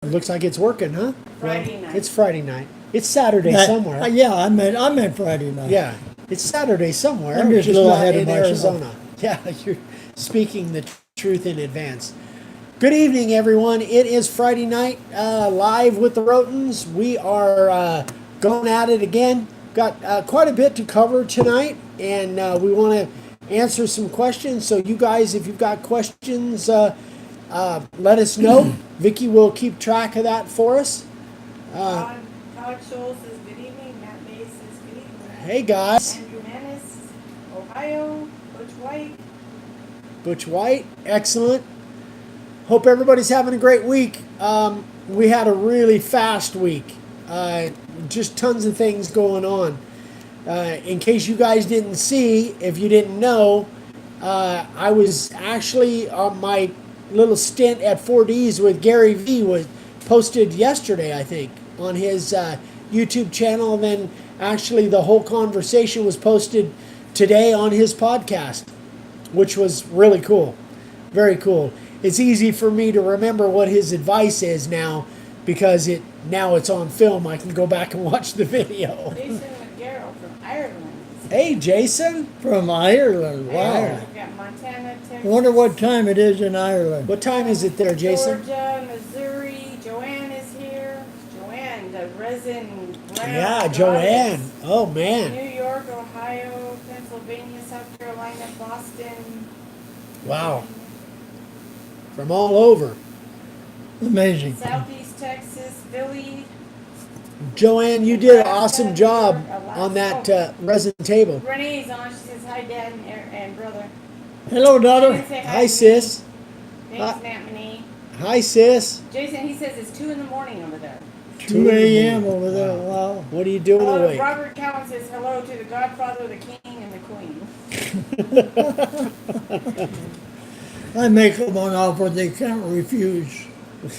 It looks like it's working, huh? Friday night. It's Friday night. It's Saturday somewhere. Yeah, I meant Friday night. Yeah, it's Saturday somewhere. I'm just a little not ahead of in myself. Arizona. Yeah, you're speaking the truth in advance. Good evening, everyone. It is Friday night, live with the Rhotens. We are going at it again. Got quite a bit to cover tonight, and we want to answer some questions. So you guys, if you've got questions, let us know. Vicky will keep track of that for us. Todd Scholl says good evening. Matt Bay says good evening. Hey, guys. Andrew Manis, Ohio. Butch White. Butch White, excellent. Hope everybody's having a great week. We had a really fast week. Just tons of things going on. In case you guys didn't see, if you didn't know, I was actually on my little stint at 4Ds with Gary V was posted yesterday, I think, on his YouTube channel. And then actually the whole conversation was posted today on his podcast, which was really cool. Very cool. It's easy for me to remember what his advice is now because now it's on film. I can go back and watch the video. Jason McGarrell from Ireland. Hey, Jason. From Ireland. Wow. We've got Montana, Texas. I wonder what time it is in Ireland. What time is it there, Jason? Georgia, Missouri. Joanne is here. Joanne, the Resin Brown Yeah, goddess. Joanne. Oh, man. New York, Ohio, Pennsylvania, South Carolina, Boston. Wow. From all over. Amazing. Southeast Texas, Philly. Joanne, you did an awesome job on that resin table. Renee's on. She says hi, Dad and brother. Hello, Jason, daughter. say Hi, to sis. me. Thanks, Matt Manee. Hi, sis. Jason, he says it's 2 in the morning over there. 2 a.m. over there. Wow. What are you doing Hello, awake? Robert Cowan says hello to the Godfather, the King, and the Queen. I make them an offer they can't refuse. He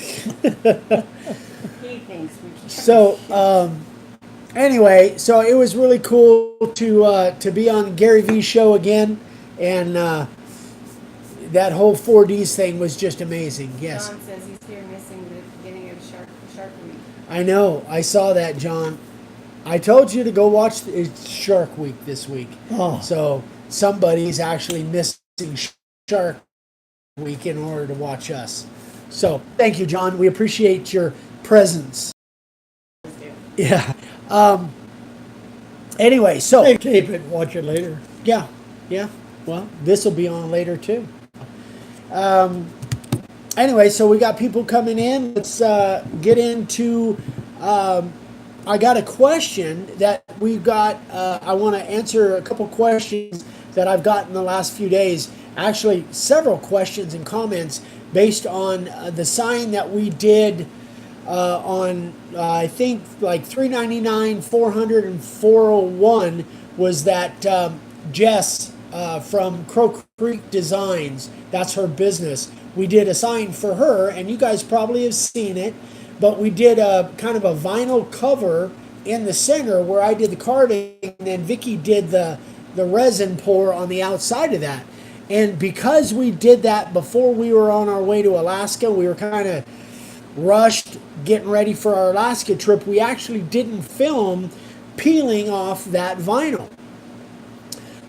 thinks we can't. So, anyway, so it was really cool to be on Gary V's show again, and that whole 4Ds thing was just amazing. Yes, John says he's here missing the beginning of Shark Week. I know. I saw that, John. I told you to go watch Shark Week this week. Oh. So somebody's actually missing Shark Week in order to watch us. So thank you, John. We appreciate your presence. Yeah. Anyway, so They tape it and watch it later. yeah. Well, this will be on later too. Anyway, so we got people coming in. Let's get into. I got a question that we've got. I want to answer a couple questions that I've gotten in the last few days. Actually, several questions and comments based on the sign that we did on, I think, like 399, 400, and 401 was that Jess from Crow Creek Designs, that's her business. We did a sign for her, and you guys probably have seen it, but we did a kind of a vinyl cover in the center where I did the carding, and then Vicky did the resin pour on the outside of that. And because we did that before we were on our way to Alaska, we were kind of rushed getting ready for our Alaska trip. We actually didn't film peeling off that vinyl.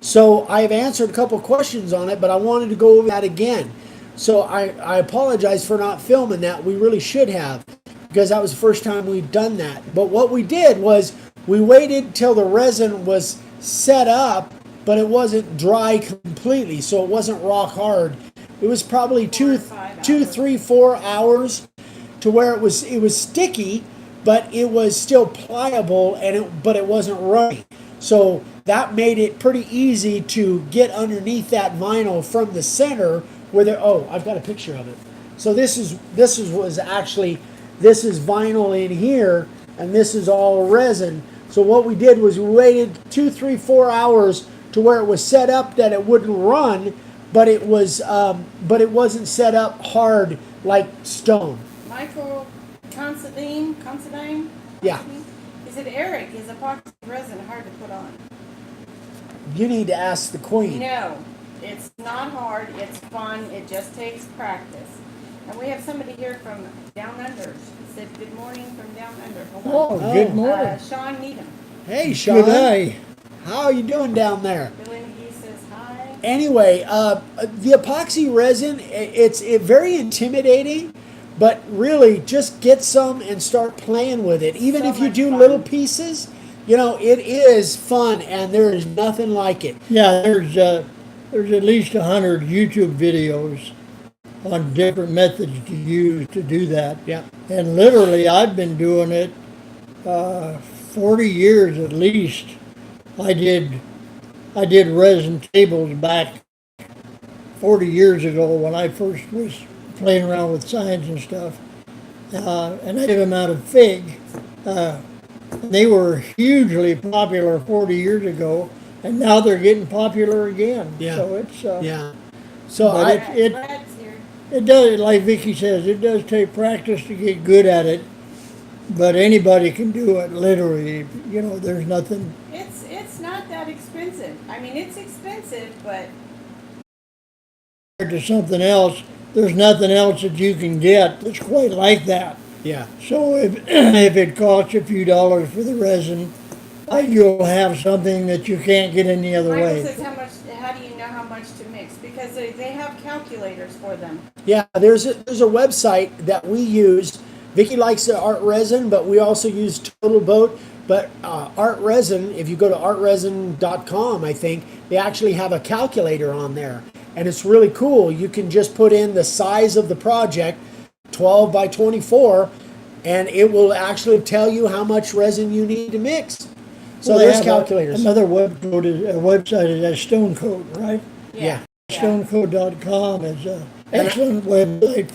So I've answered a couple questions on it, but I wanted to go over that again. So I apologize for not filming that. We really should have, because that was the first time we'd done that. But what we did was we waited till the resin was set up, but it wasn't dry completely, so it wasn't rock hard. It was probably 2, 3, 4 hours to where it was sticky, but it was still pliable, but it wasn't runny. So that made it pretty easy to get underneath that vinyl from the center where I've got a picture of it. So this is vinyl in here, and this is all resin. So what we did was we waited 2, 3, 4 hours to where it was set up that it wouldn't run, but it wasn't set up hard like stone. Michael Considine? Yeah. He said, Eric, is epoxy resin hard to put on? You need to ask the queen. No, it's not hard. It's fun. It just takes practice. And we have somebody here from Down Under. She said, good morning from Down Under. Hold on. Oh, good morning. Sean Needham. Hey, Sean. Good day. How are you doing down there? Billy McGee says hi. Anyway, the epoxy resin, it's very intimidating, but really just get some and start playing with it. Even So if you much do fun. little pieces, you know, it is fun and there is nothing like it. Yeah, there's at least 100 YouTube videos on different methods to use to do that. Yeah. And literally, I've been doing it 40 years at least. I did resin tables back 40 years ago when I first was playing around with signs and stuff. And I did them out of fig. They were hugely popular 40 years ago, and now they're getting popular again. Yeah. So it's Yeah. So But it Brad's here. it does, like Vicky says, it does take practice to get good at it. But anybody can do it. Literally, you know, there's nothing. It's not that expensive. I mean, it's expensive, but Compared to something else, there's nothing else that you can get that's quite like that. yeah. So if if it costs a few dollars for the resin, you'll have something that you can't get any other Michael way. says how do you know how much to mix? Because they have calculators for them. Yeah, there's a website that we use. Vicky likes the Art Resin, but we also use Total Boat. But Art Resin, if you go to artresin.com, I think, they actually have a calculator on there. And it's really cool. You can just put in the size of the project, 12 by 24, and it will actually tell you how much resin you need to mix. So Well, they there's have calculators. Another website is that Stone Coat, right? Yeah. Stonecode.com is an excellent website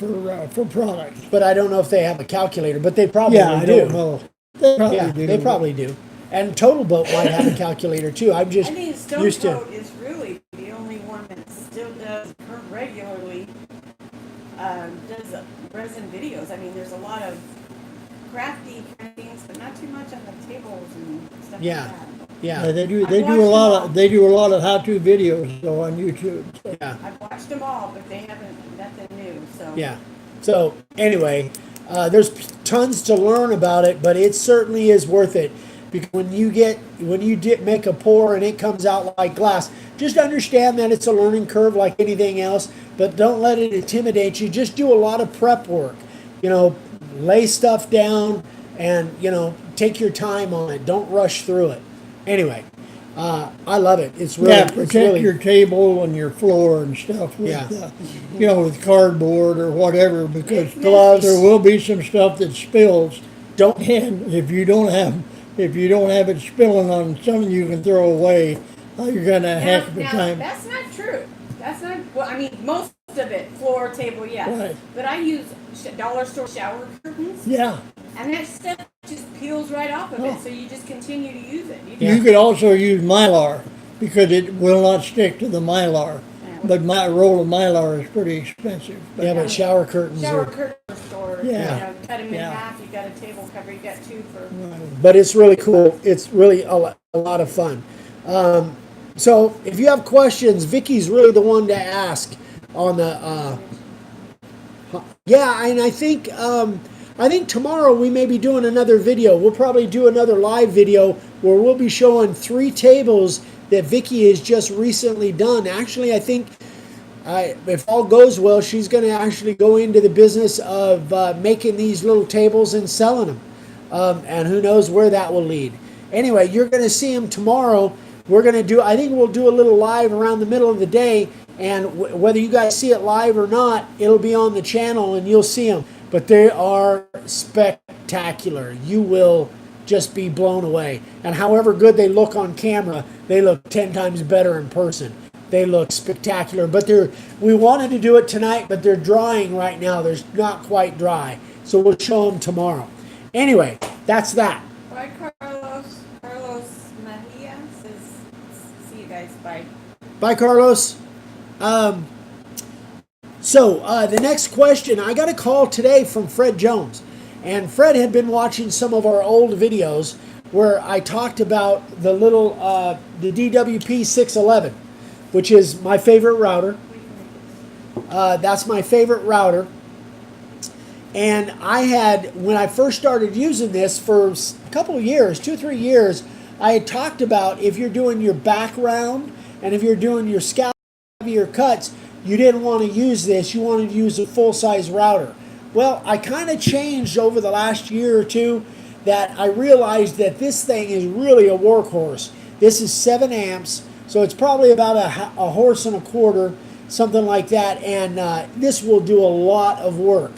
for products. But I don't know if they have a calculator, but they probably Yeah, I do. don't know. They probably Yeah, do. they probably do. And Total Boat might have a calculator too. I'm just I think Stone used to. Coat is really the only one that still does regularly does resin videos. I mean, there's a lot of crafty kind of things, but not too much on the tables and stuff Yeah. like that. Yeah, They do. I've They watched do a lot them all. of. They do a lot of how-to videos though on YouTube. So. yeah, I've watched them all, but they haven't nothing new. So yeah. So anyway, there's tons to learn about it, but it certainly is worth it. Because when you make a pour and it comes out like glass, just understand that it's a learning curve like anything else. But don't let it intimidate you. Just do a lot of prep work. You know, lay stuff down and take your time on it. Don't rush through it. Anyway, I love it. It's really Yeah, protect your table and your floor and stuff with, Yeah. with cardboard or whatever, because Gloves. there will be some stuff that spills. Don't And if you don't have it spilling on something you can throw away, you're gonna have a heck of a now, time. that's not true. That's not. Well, I mean, most of it, floor, table, yeah. Right. But I use dollar store shower curtains, Yeah, and that stuff just peels right off of Oh. it. So you just continue to use it. You Yeah. you could also use Mylar because it will not stick to the Mylar. But my roll of Mylar is pretty expensive. Yeah, but shower curtains shower are. curtain store. Yeah. Cut them in Yeah. half. You got a table cover. You got two for. But it's really cool. It's really a lot of fun. So if you have questions, Vicky's really the one to ask on the. Yeah, and I think tomorrow we may be doing another video. We'll probably do another live video where we'll be showing 3 tables that Vicky has just recently done. Actually, I think if all goes well, she's going to actually go into the business of making these little tables and selling them. And who knows where that will lead. Anyway, you're going to see them tomorrow. I think we'll do a little live around the middle of the day. And whether you guys see it live or not, it'll be on the channel and you'll see them. But they are spectacular. You will just be blown away. And however good they look on camera, they look 10 times better in person. They look spectacular. But we wanted to do it tonight, but they're drying right now. They're not quite dry. So we'll show them tomorrow. Anyway, that's that. Bye, Carlos. Carlos Mejia says, "See you guys. Bye." Bye, Carlos. So the next question, I got a call today from Fred Jones. And Fred had been watching some of our old videos where I talked about the little, the DWP 611, which is my favorite router. That's my favorite router. And I had, when I first started using this for a couple of years, 2 or 3 years, I had talked about if you're doing your background and if you're doing your scalp, your cuts, you didn't want to use this. You wanted to use a full-size router. Well, I kind of changed over the last year or two that I realized that this thing is really a workhorse. This is 7 amps, so it's probably about a horse and a quarter, something like that, and this will do a lot of work.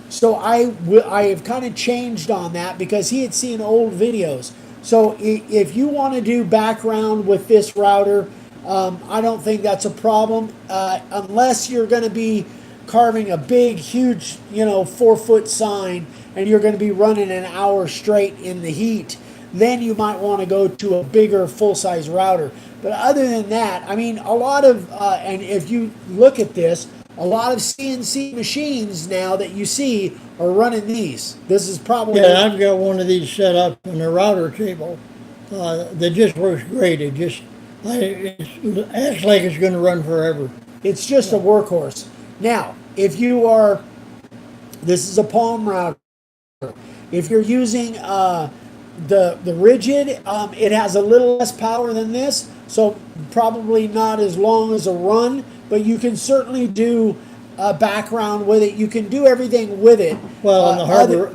So I have kind of changed on that because he had seen old videos. So if you want to do background with this router, I don't think that's a problem, unless you're going to be carving a big, huge, 4-foot sign, and you're going to be running an hour straight in the heat. Then you might want to go to a bigger full-size router. But other than that, I mean, a lot of, and if you look at this, a lot of CNC machines now that you see are running these. This is probably... Yeah, I've got one of these set up in a router table that just works great. It acts like it's going to run forever. It's just a workhorse. Now, if you are... This is a palm router. If you're using the rigid, it has a little less power than this, so probably not as long as a run, but you can certainly do a background with it. You can do everything with it. Well, and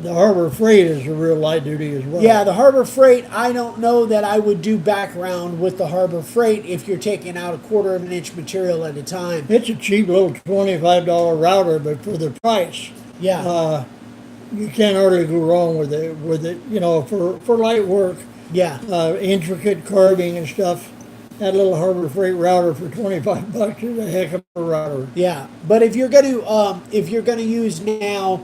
the Harbor Freight is a real light duty as well. Yeah, the Harbor Freight, I don't know that I would do background with the Harbor Freight if you're taking out 1/4 of an inch material at a time. It's a cheap little $25 router, but for the price, Yeah. you can't hardly go wrong with it. For light work, Yeah. intricate carving and stuff. That little Harbor Freight router for $25 is a heck of a router. Yeah, but if you're going to use now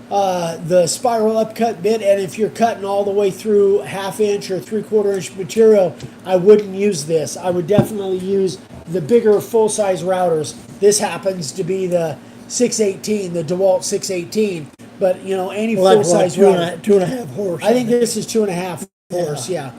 the spiral upcut bit, and if you're cutting all the way through 1/2 inch or 3/4 inch material, I wouldn't use this. I would definitely use the bigger full-size routers. This happens to be the 618, the DeWalt 618, but any full-size router. 2.5 horse. I think this is 2.5 horse. Yeah.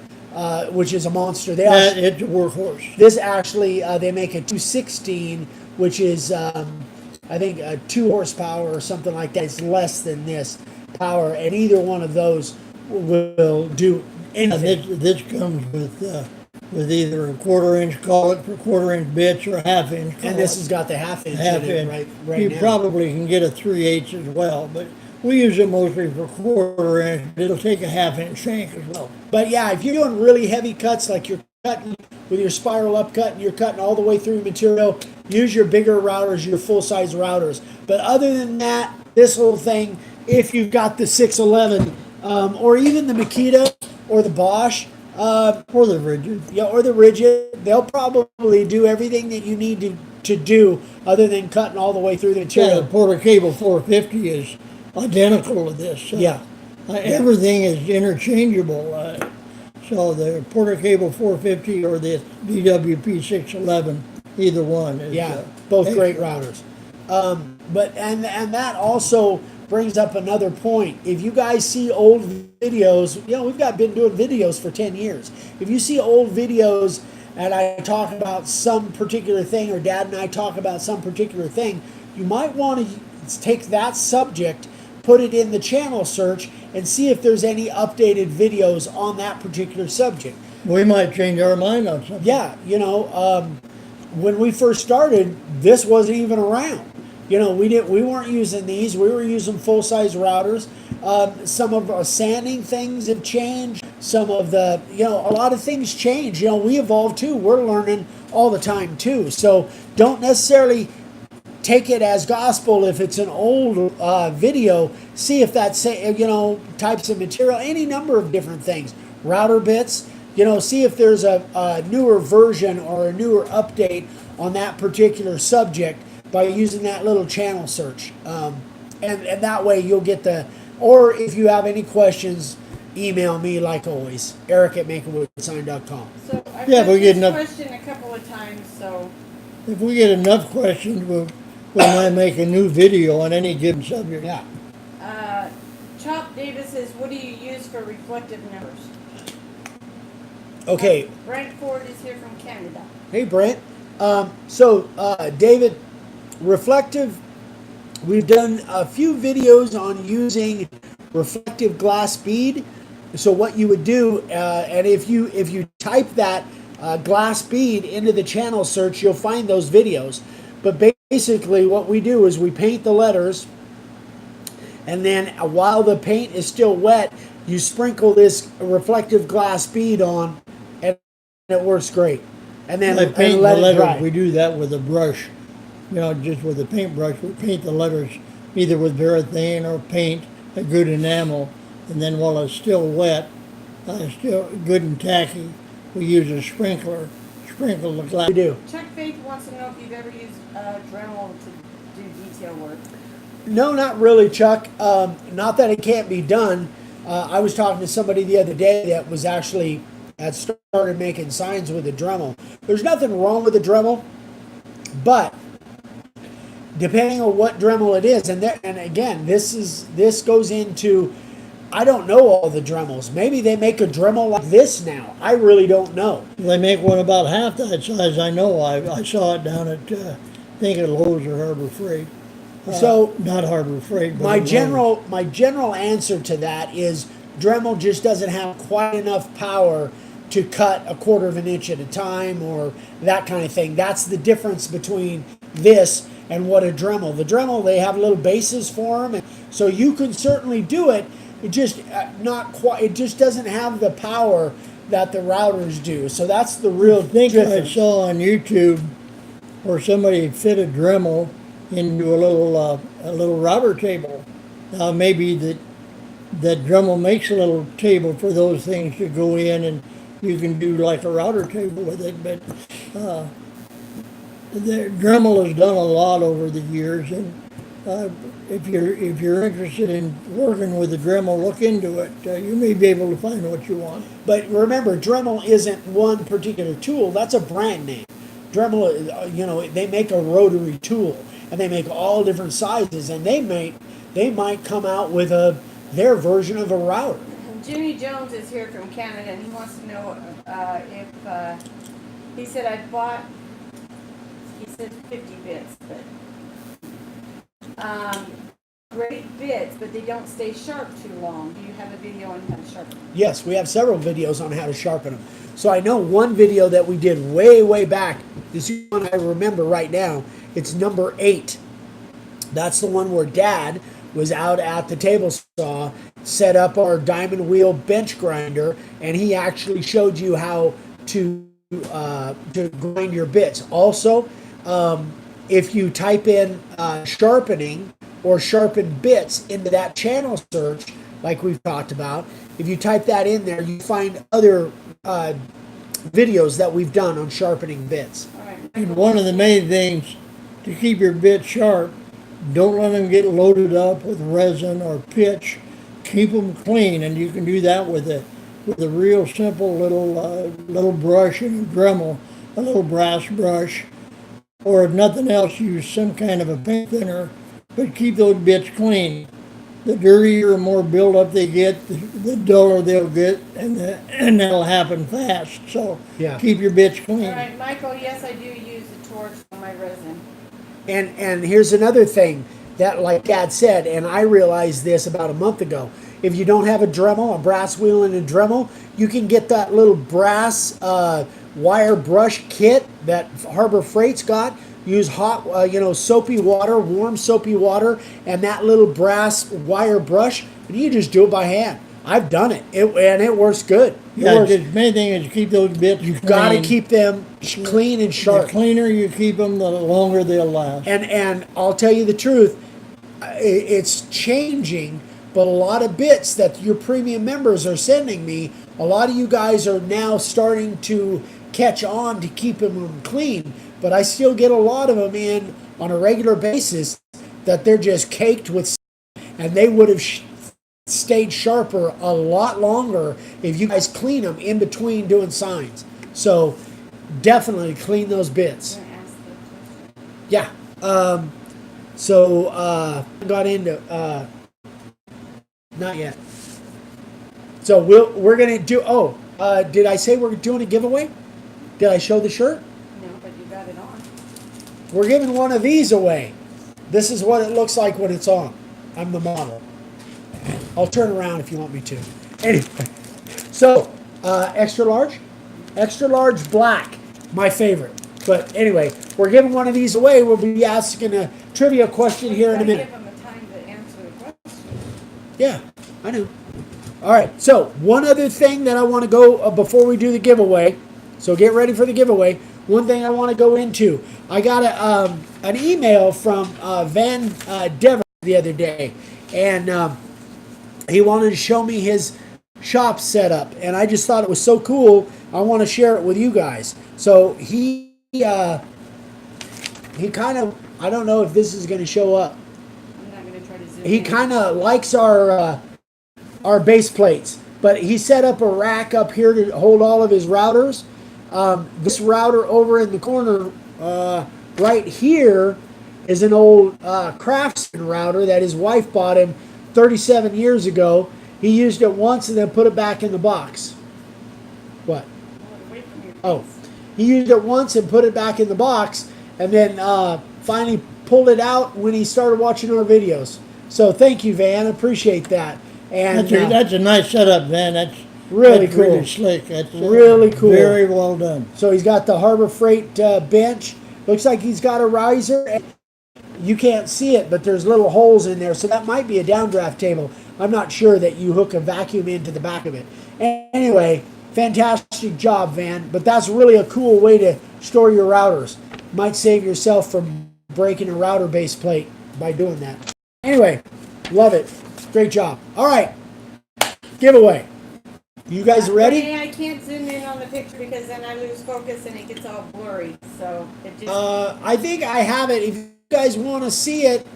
Which is a monster. It's a workhorse. This actually, they make a 216, which is, I think, 2 horsepower or something like that. It's less than this power, and either one of those will do anything. This comes with either a 1/4 inch collet for 1/4 inch bits or 1/2 inch collet. And this has got the 1/2 inch Half in it inch. right You now. probably can get a 3/8 as well, but we use it mostly for 1/4 inch. It'll take a 1/2 inch shank as well. But yeah, if you're doing really heavy cuts, like you're cutting with your spiral upcut and you're cutting all the way through material, use your bigger routers, your full-size routers. But other than that, this little thing, if you've got the 611, or even the Makita or the Bosch, Or the rigid. yeah, or the rigid, they'll probably do everything that you need to do other than cutting all the way through the Yeah, material. the Porter Cable 450 is identical to this. Yeah. Everything is interchangeable. So the Porter Cable 450 or the DWP 611, either one. Is, Yeah, both great routers. But that also brings up another point. If you guys see old videos, we've been doing videos for 10 years. If you see old videos and I talk about some particular thing, or Dad and I talk about some particular thing, you might want to take that subject, put it in the channel search, and see if there's any updated videos on that particular subject. We might change our mind on something. Yeah, when we first started, this wasn't even around. We weren't using these. We were using full-size routers. Some of our sanding things have changed. Some of the, a lot of things change. We evolve too. We're learning all the time too. So don't necessarily take it as gospel if it's an old video. See if that's, types of material, any number of different things. Router bits, see if there's a newer version or a newer update on that particular subject by using that little channel search. And that way you'll get or if you have any questions, email me like always, eric@makeawoodsign.com. So I've Yeah, got we get this enough- question a couple of times, so If we get enough questions, we might make a new video on any given subject. Yeah. Chop Davis says, what do you use for reflective numbers? Okay. Brent Ford is here from Canada. Hey, Brent. So, David, reflective We've done a few videos on using reflective glass bead. So what you would do, and if you type that glass bead into the channel search, you'll find those videos. But basically, what we do is we paint the letters, and then while the paint is still wet, you sprinkle this reflective glass bead on, and it works great. And then Like painting let the it dry. letters, we do that with a brush. You know, just with a paintbrush, we paint the letters either with Resin or paint a good enamel, and then while it's still wet, still good and tacky, we use a sprinkler, sprinkle the glass. We do. Chuck Faith wants to know if you've ever used Dremel to do detail work. No, not really, Chuck. Not that it can't be done. I was talking to somebody the other day that was actually had started making signs with a Dremel. There's nothing wrong with a Dremel, but depending on what Dremel it is, and again, this goes into, I don't know all the Dremels. Maybe they make a Dremel like this now. I really don't know. They make one about half that size. I know. I saw it down at I think at Lowe's or Harbor Freight. So Not Harbor Freight. But my at Lowe's. general answer to that is Dremel just doesn't have quite enough power to cut a quarter of an inch at a time or that kind of thing. That's the difference between this and what a Dremel. The Dremel, they have little bases for them, and so you can certainly do it. It just not quite. It just doesn't have the power that the routers do. So that's the real I think I difference. saw on YouTube where somebody fit a Dremel into a little router table. Now maybe that Dremel makes a little table for those things to go in, and you can do like a router table with it. But the Dremel has done a lot over the years, and if you're interested in working with the Dremel, look into it. You may be able to find what you want. But remember, Dremel isn't one particular tool. That's a brand name. Dremel, they make a rotary tool, and they make all different sizes, and they might come out with their version of a router. Jimmy Jones is here from Canada, and he wants to know if he said he said 50 bits, but great bits, but they don't stay sharp too long. Do you have a video on how to sharpen them? Yes, we have several videos on how to sharpen them. So I know one video that we did way back. This is one I remember right now. It's number 8. That's the one where Dad was out at the table saw, set up our diamond wheel bench grinder, and he actually showed you how to grind your bits. Also, if you type in sharpening or sharpened bits into that channel search, like we've talked about, if you type that in there, you find other videos that we've done on sharpening bits. All right. And one of the main things to keep your bits sharp, don't let them get loaded up with resin or pitch. Keep them clean, and you can do that with a real simple little brush and a Dremel, a little brass brush, or if nothing else, use some kind of a paint thinner. But keep those bits clean. The dirtier and more buildup they get, the duller they'll get, and that'll happen fast. So Yeah. keep your bits clean. All right, Michael, yes, I do use the torch on my resin. And here's another thing that, like Dad said, and I realized this about a month ago. If you don't have a Dremel, a brass wheel and a Dremel, you can get that little brass wire brush kit that Harbor Freight's got. Use hot, soapy water, warm soapy water, and that little brass wire brush, and you just do it by hand. I've done it, and it works good. Yeah, the main thing is keep those bits You've clean. got to keep them clean and The sharp. cleaner you keep them, the longer they'll last. And I'll tell you the truth, it's changing, but a lot of bits that your premium members are sending me, a lot of you guys are now starting to catch on to keeping them clean, but I still get a lot of them in on a regular basis that they're just caked with, and they would have stayed sharper a lot longer if you guys clean them in between doing signs. So definitely clean those bits. I'm gonna ask the question. Yeah. Got into not yet. So we're gonna do. Did I say we're doing a giveaway? Did I show the shirt? No, but you got it on. We're giving one of these away. This is what it looks like when it's on. I'm the model. I'll turn around if you want me to. Anyway, so extra large black, my favorite. But anyway, we're giving one of these away. We'll be asking a trivia question here in a minute. Give them a time to answer the question. Yeah, I know. All right, so one other thing that I want to go before we do the giveaway. So get ready for the giveaway. One thing I want to go into. I got an email from Van Dever the other day, and he wanted to show me his shop setup, and I just thought it was so cool. I want to share it with you guys. So he kind of, I don't know if this is going to show up. I'm not going to try to zoom He in. kind of likes our base plates, but he set up a rack up here to hold all of his routers. This router over in the corner right here is an old Craftsman router that his wife bought him 37 years ago. He used it once and then put it back in the box. What? Away from your Oh, face. he used it once and put it back in the box, and then finally pulled it out when he started watching our videos. So thank you, Van. Appreciate that. And That's a nice setup, man. That's Really that's cool. Really slick. That's Really cool. Very well done. so he's got the Harbor Freight bench. Looks like he's got a riser. And you can't see it, but there's little holes in there, so that might be a downdraft table. I'm not sure that you hook a vacuum into the back of it. Anyway, fantastic job, Van. But that's really a cool way to store your routers. Might save yourself from breaking a router base plate by doing that. Anyway, love it. Great job. All right, giveaway. You guys ready? Okay, I can't zoom in on the picture because then I lose focus and it gets all blurry. So it just. I think I have it. If you guys want to see it,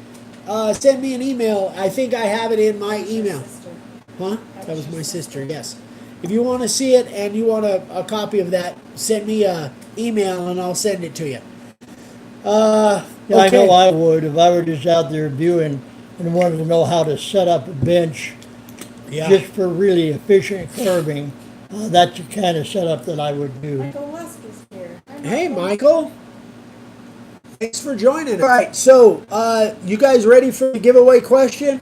send me an email. I think I have it in my email. Sister. Huh? That was my sister, yes. If you want to see it and you want a copy of that, send me an email and I'll send it to you. Yeah, Okay. I know I would if I were just out there viewing and wanted to know how to set up a bench Yeah. just for really efficient curving. That's the kind of setup that I would do. Michael Lusk is here. Hi, Hey, Michael. Thanks for joining. All right, so you guys ready for the giveaway question?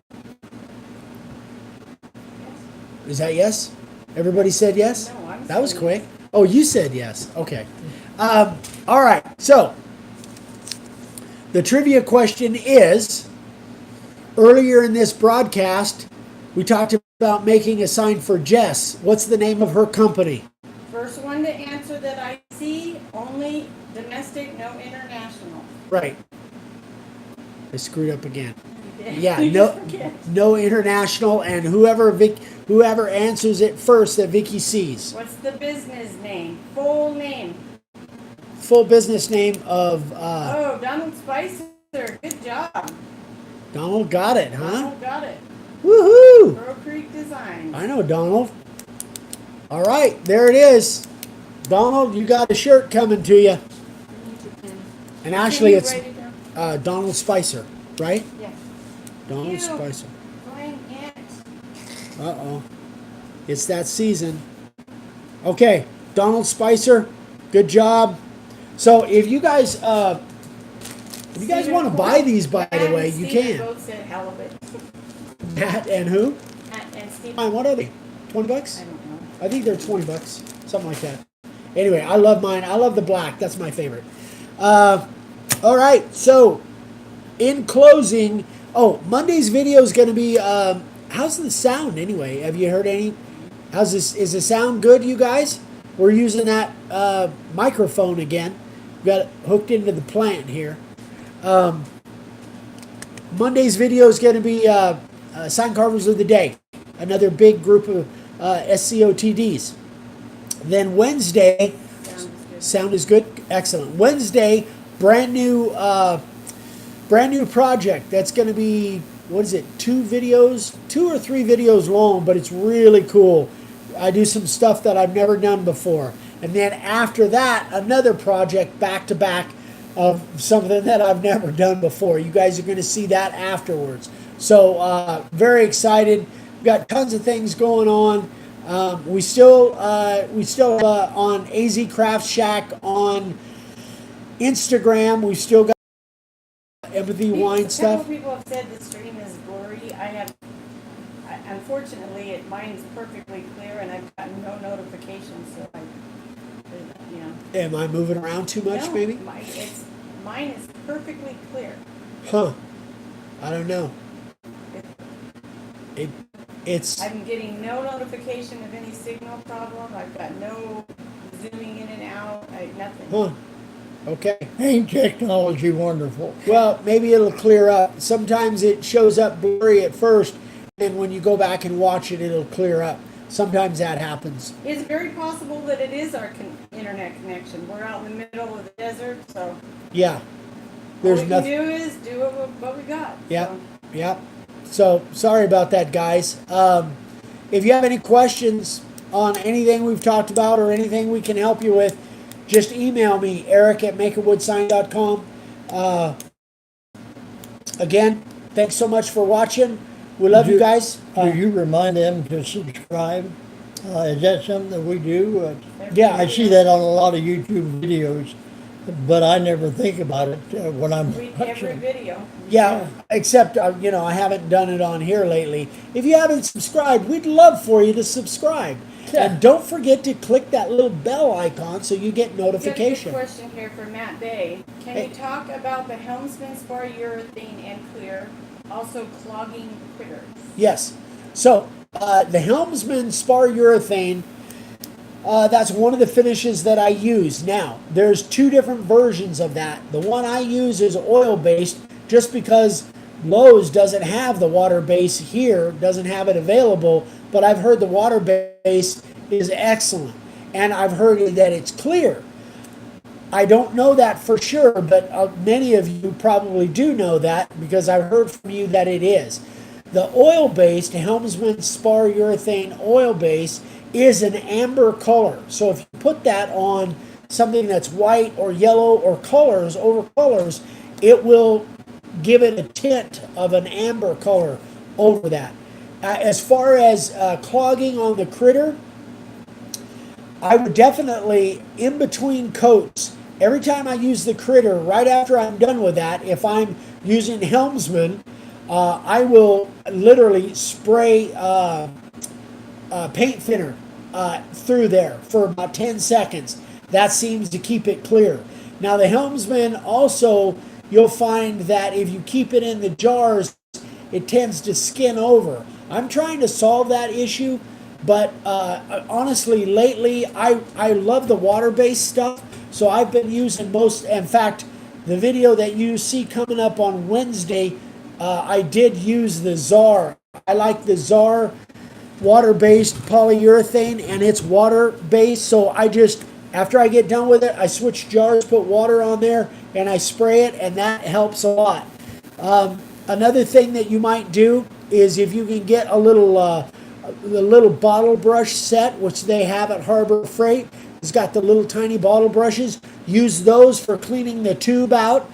Is that yes? Everybody said yes? No, I'm That was saying quick. Oh, you said yes. Okay. All right, so the trivia question is, earlier in this broadcast, we talked about making a sign for Jess. What's the name of her company? First one to answer that I see, only domestic, no international. Right. I screwed up again. You did. Yeah, You no, just forget. no international, and whoever answers it first that Vicky sees. What's the business name? Full name. Full business name of Oh, Donald Spicer. Good job. Donald. Got it, huh? Donald got it. Woohoo! Crow Creek Designs. I know Donald. All right, there it is. Donald, you got a shirt coming to you. And actually, Can you it's write it down? Donald Spicer, right? Yeah. Donald Ew. Spicer. Flying ant. Uh-oh. It's that season. Okay, Donald Spicer, good job. So if you guys want to buy these, by the way, you can. Both said halibut. Matt and who? And Steve. Fine, what are they? 20 bucks? I don't know. I think they're 20 bucks, something like that. Anyway, I love mine. I love the black. That's my favorite. All right, so in closing, Monday's video is going to be, how's the sound anyway? Have you heard any? How's this? Is the sound good, you guys? We're using that microphone again. We've got it hooked into the plant here. Monday's video is going to be Sign Carvers of the Day, another big group of SCOTDs. Then Wednesday, sound is good, excellent. Wednesday, brand new project. That's going to be, what is it? 2 or 3 videos long, but it's really cool. I do some stuff that I've never done before, and then after that, another project back to back of something that I've never done before. You guys are going to see that afterwards. So very excited. We've got tons of things going on. We still on AZ Craft Shack on Instagram. We've still got empathy A wine couple stuff. of people have said the stream is blurry. Unfortunately, mine's perfectly clear, and I've gotten no notifications, so you know. Am I moving around too much, No, maybe? mine is perfectly clear. Huh. I don't know. It's I'm getting no notification of any signal problem. I've got no zooming in and out. Nothing. huh. Okay. Ain't technology wonderful? Well, maybe it'll clear up. Sometimes it shows up blurry at first, and when you go back and watch it, it'll clear up. Sometimes that happens. It's very possible that it is our internet connection. We're out in the middle of the desert, so Yeah. There's all we nothing. can do is do what we got. Yep. So. Yep. So sorry about that, guys. If you have any questions on anything we've talked about or anything we can help you with, just email me, eric@makeawoodsign.com. Again, thanks so much for watching. We love you guys. Do you remind them to subscribe? Is that something that we do? Yeah. I see that on a lot of YouTube videos, but I never think about it when I'm Every watching. video. Yeah, except, I haven't done it on here lately. If you haven't subscribed, we'd love for you to subscribe. Yeah. And don't forget to click that little bell icon so you get Got a good notification. question here for Matt Bay. Can Hey. you talk about the Helmsman spar urethane and clear, also clogging critters? Yes. So, the Helmsman spar urethane, that's one of the finishes that I use. Now, there's two different versions of that. The one I use is oil-based, just because Lowe's doesn't have the water base here, doesn't have it available, but I've heard the water base is excellent, and I've heard that it's clear. I don't know that for sure, but many of you probably do know that because I've heard from you that it is. The oil-based Helmsman spar urethane oil base is an amber color. So if you put that on something that's white or yellow or colors over colors, it will give it a tint of an amber color over that. As far as clogging on the critter, I would definitely, in between coats, every time I use the critter, right after I'm done with that, if I'm using Helmsman, I will literally spray paint thinner through there for about 10 seconds. That seems to keep it clear. Now the Helmsman also, you'll find that if you keep it in the jars, it tends to skin over. I'm trying to solve that issue, but honestly, lately, I love the water-based stuff, so I've been using most, in fact, the video that you see coming up on Wednesday, I did use the Czar. I like the Czar water-based polyurethane, and it's water-based, so I just, after I get done with it, I switch jars, put water on there, and I spray it, and that helps a lot. Another thing that you might do is if you can get a little bottle brush set, which they have at Harbor Freight. It's got the little tiny bottle brushes. Use those for cleaning the tube out.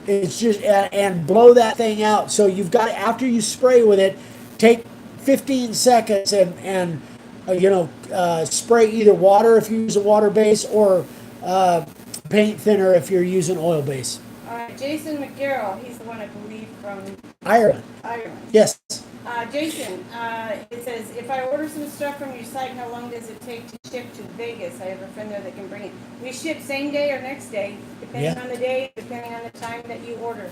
It's just and blow that thing out. So you've got, after you spray with it, take 15 seconds and spray either water if you use a water base or paint thinner if you're using oil base. All right, Jason McGarrell, he's the one I believe from Ireland. Ireland. Yes. Jason, it says, if I order some stuff from your site, how long does it take to ship to Vegas? I have a friend there that can bring it. We ship same day or next day, depending on the day, depending on the time that you order.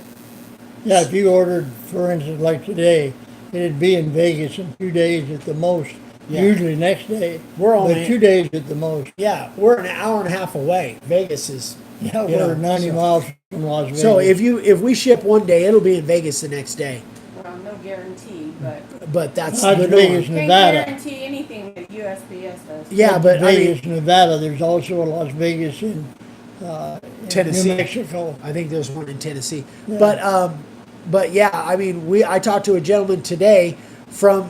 Yeah, if you ordered, for instance, like today, it'd be in Vegas in 2 days at the most. Yeah. Usually next day, but 2 days at the most. Yeah, we're an hour and a half away. Vegas is. Yeah, we're 90 miles from Las Vegas. So if we ship one day, it'll be in Vegas the next day. Well, no guarantee, But that's Not the in Vegas, norm. can't Nevada. guarantee anything that USPS does. Yeah, but I mean, Vegas, Nevada. There's also a Las Vegas in Tennessee. New Mexico. I think there's one in Tennessee. Yeah. But yeah, I mean, I talked to a gentleman today from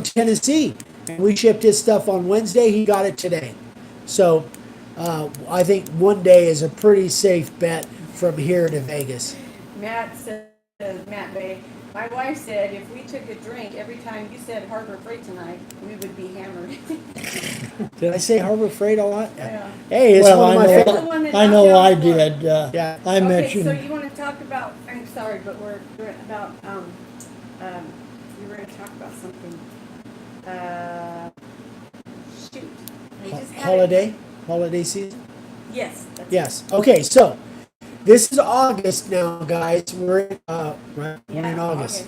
Tennessee, and we shipped his stuff on Wednesday. He got it today, so I think one day is a pretty safe bet from here to Vegas. Matt says, Matt Bay, my wife said if we took a drink every time you said Harbor Freight tonight, we would be hammered. Did I say Harbor Freight a lot? Yeah. Hey, it's Well, one of my I know- favorite. The one that I knocked know you I out before. did. Yeah. I Okay, mentioned. so you want to talk about sorry, but we're about, we were gonna talk about something. Shoot. I just had it. Holiday season? Yes. That's Yes. Okay, so this is August now, guys. We're in, right? We're Yeah, in August.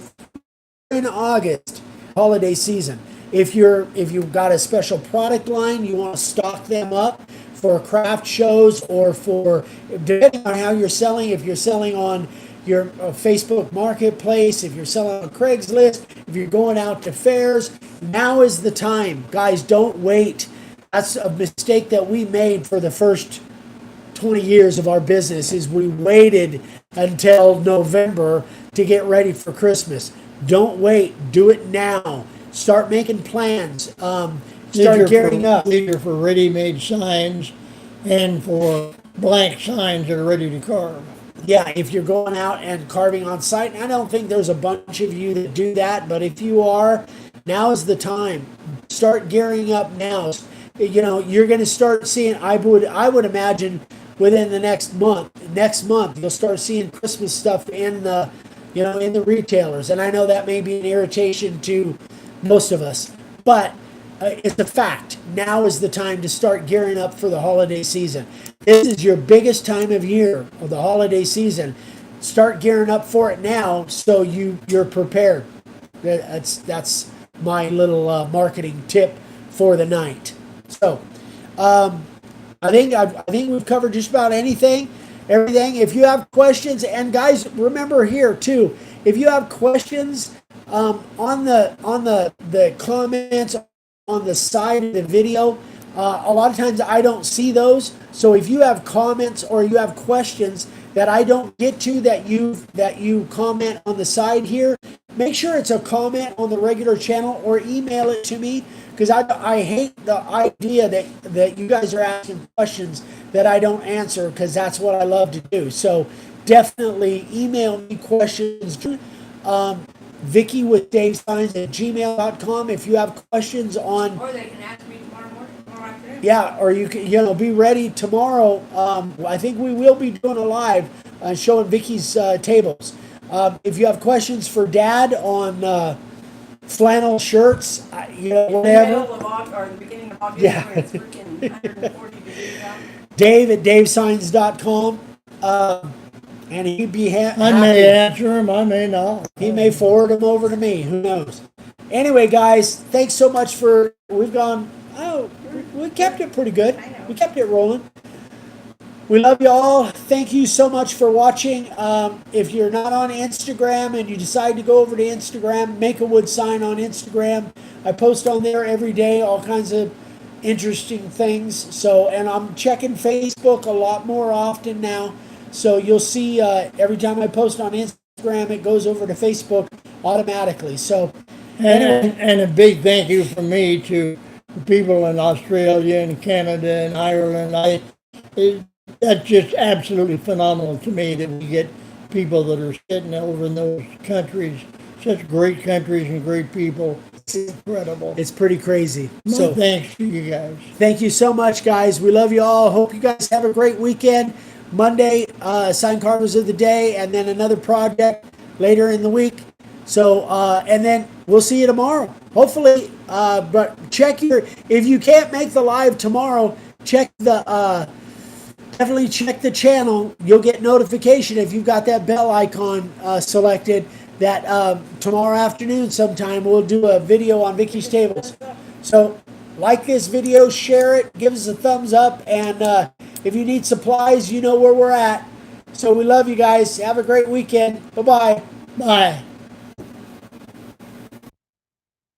In August, holiday season. If you've got a special product line, you want to stock them up for craft shows or for, depending on how you're selling. If you're selling on your Facebook Marketplace, if you're selling on Craigslist, if you're going out to fairs, now is the time, guys. Don't wait. That's a mistake that we made for the first 20 years of our business. Is we waited until November to get ready for Christmas. Don't wait. Do it now. Start making plans. Start gearing up. These are for ready-made signs and for blank signs that are ready to carve. Yeah, if you're going out and carving on site, and I don't think there's a bunch of you that do that, but if you are, now is the time. Start gearing up now. You know, you're going to start seeing, I would imagine within the next month you'll start seeing Christmas stuff in the, you know, in the retailers. And I know that may be an irritation to most of us, but it's a fact. Now is the time to start gearing up for the holiday season. This is your biggest time of year of the holiday season. Start gearing up for it now so you're prepared. That's my little marketing tip for the night. So, I think we've covered just about everything. If you have questions, and guys, remember here too, if you have questions on the comments on the side of the video, a lot of times I don't see those. So if you have comments or you have questions that I don't get to that you comment on the side here, make sure it's a comment on the regular channel or email it to me, because I hate the idea that you guys are asking questions that I don't answer, because that's what I love to do. So definitely email me questions. Vicky with DaveSigns@gmail.com if you have questions on. Or they can ask me tomorrow afternoon. Yeah, or you can, be ready tomorrow. I think we will be doing a live showing Vicky's tables. If you have questions for Dad on flannel shirts, whatever. In the middle of August, or the beginning of August, Yeah. where it's freaking 140 degrees out. Dave@DaveSigns.com. And he'd be happy. I may answer him, I may not. He may forward them over to me. Who knows? Anyway, guys, thanks so much we kept it pretty good. I know. We kept it rolling. We love you all. Thank you so much for watching. If you're not on Instagram and you decide to go over to Instagram, Make a Wood Sign on Instagram. I post on there every day, all kinds of interesting things. So, and I'm checking Facebook a lot more often now. So you'll see every time I post on Instagram, it goes over to Facebook automatically. So, And a big thank you from me to the people in Australia and Canada and Ireland. That's just absolutely phenomenal to me that we get people that are sitting over in those countries, such great countries and great people. It's incredible. it's pretty crazy. So thanks to you guys. Thank you so much, guys. We love you all. Hope you guys have a great weekend. Monday, Sign Carvers of the Day, and then another project later in the week. So, and then we'll see you tomorrow. Hopefully, but if you can't make the live tomorrow, definitely check the channel. You'll get notification if you've got that bell icon selected that tomorrow afternoon sometime we'll do a video on Vicky's Tables. So like this video, share it, give us a thumbs up, and if you need supplies, you know where we're at. So we love you guys. Have a great weekend. Bye-bye. Bye.